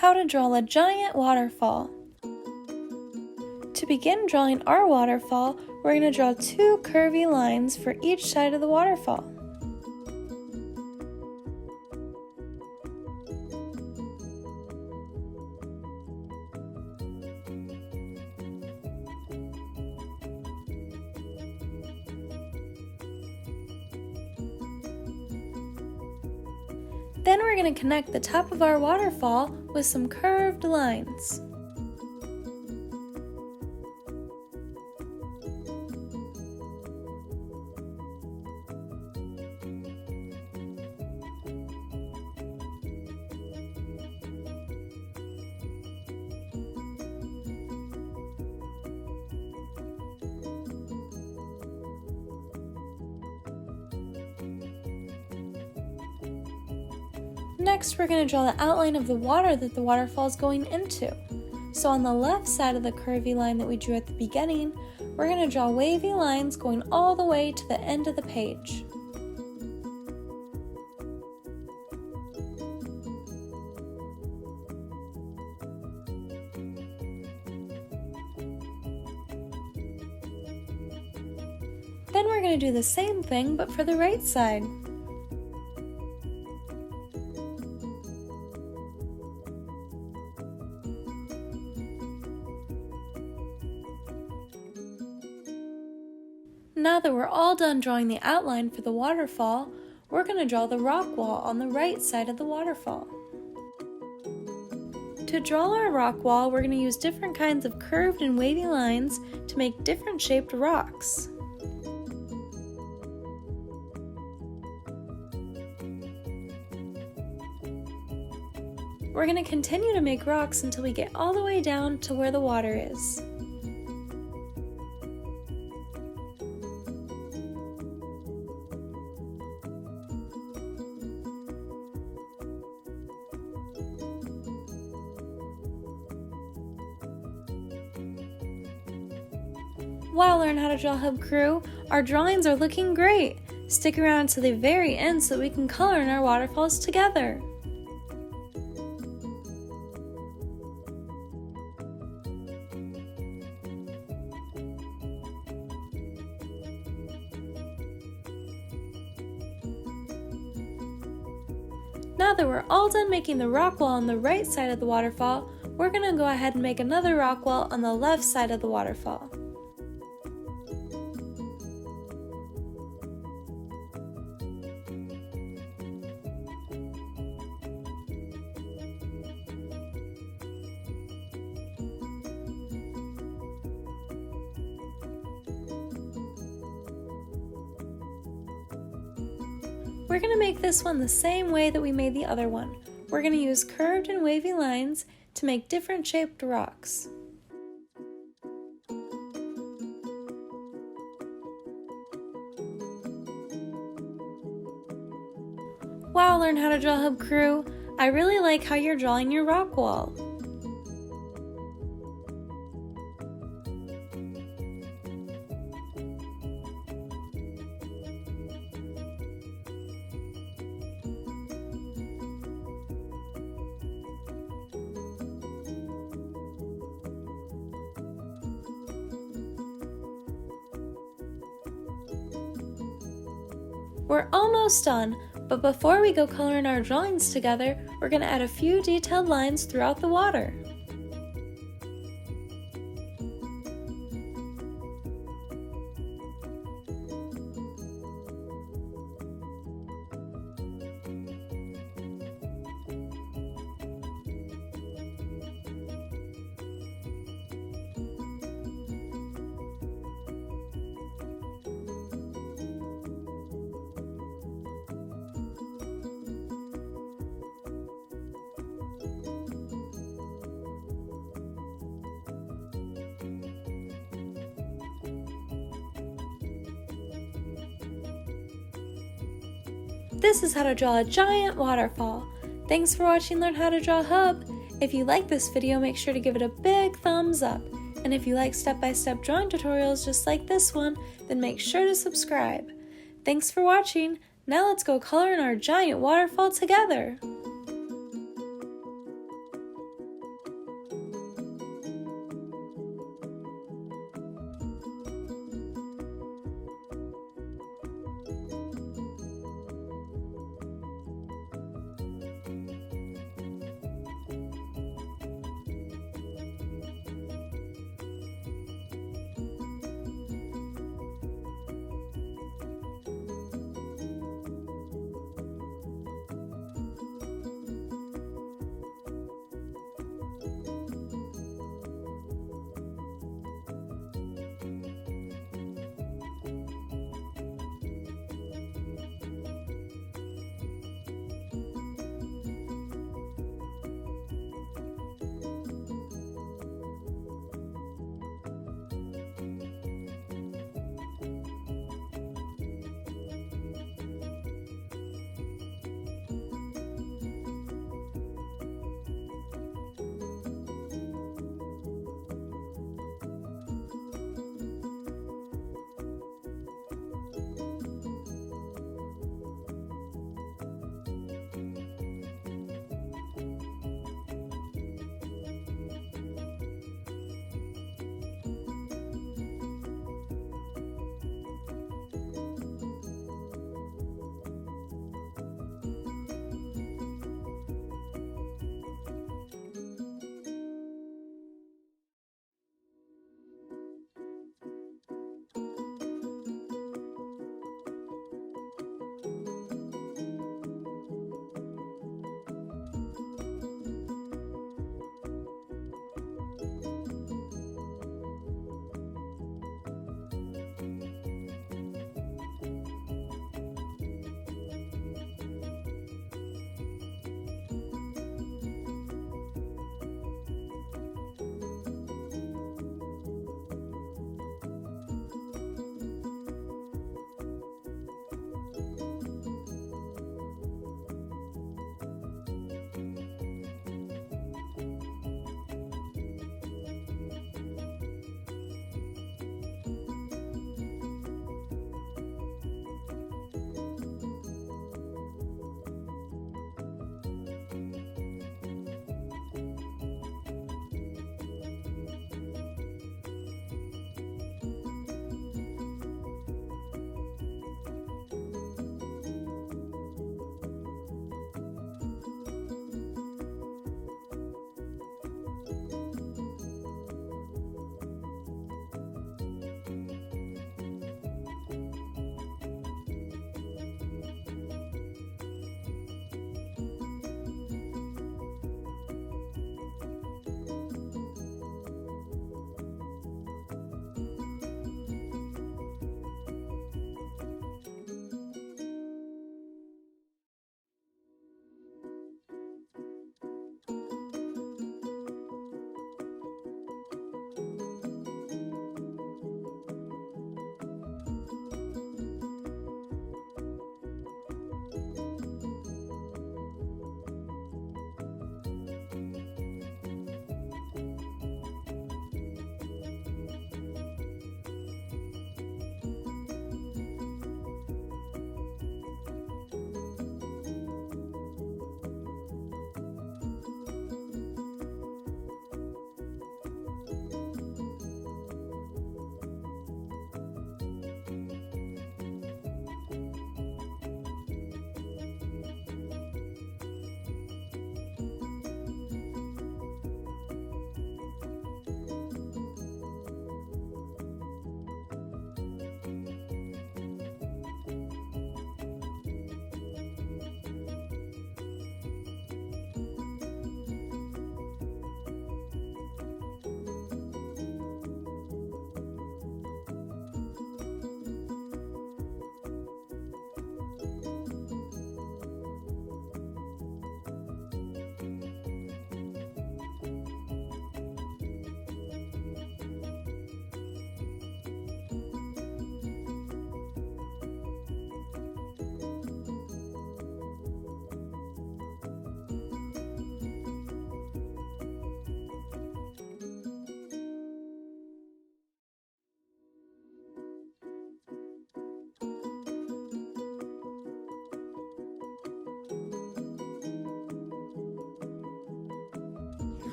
How to draw a giant waterfall. To begin drawing our waterfall, we're going to draw two curvy lines for each side of the waterfall. Then we're going to connect the top of our waterfall with some curved lines. Next, we're going to draw the outline of the water that the waterfall is going into. So on the left side of the curvy line that we drew at the beginning, we're going to draw wavy lines going all the way to the end of the page. Then we're going to do the same thing but for the right side. Now that we're all done drawing the outline for the waterfall, we're going to draw the rock wall on the right side of the waterfall. To draw our rock wall, we're going to use different kinds of curved and wavy lines to make different shaped rocks. We're going to continue to make rocks until we get all the way down to where the water is. Wow, Learn How to Draw Hub crew, our drawings are looking great! Stick around to the very end so that we can color in our waterfalls together. Now that we're all done making the rock wall on the right side of the waterfall, we're going to go ahead and make another rock wall on the left side of the waterfall. We're going to make this one the same way that we made the other one. We're going to use curved and wavy lines to make different shaped rocks. Wow, Learn How to Draw Hub crew! I really like how you're drawing your rock wall. We're almost done, but before we go coloring our drawings together, we're going to add a few detailed lines throughout the water. This is how to draw a giant waterfall. Thanks for watching Learn How to Draw Hub. If you like this video, make sure to give it a big thumbs up. And if you like step-by-step drawing tutorials just like this one, then make sure to subscribe. Thanks for watching. Now let's go color in our giant waterfall together.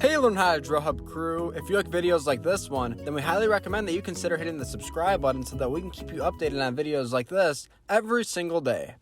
Hey Learn How to Draw Hub crew, if you like videos like this one, then we highly recommend that you consider hitting the subscribe button so that we can keep you updated on videos like this every single day.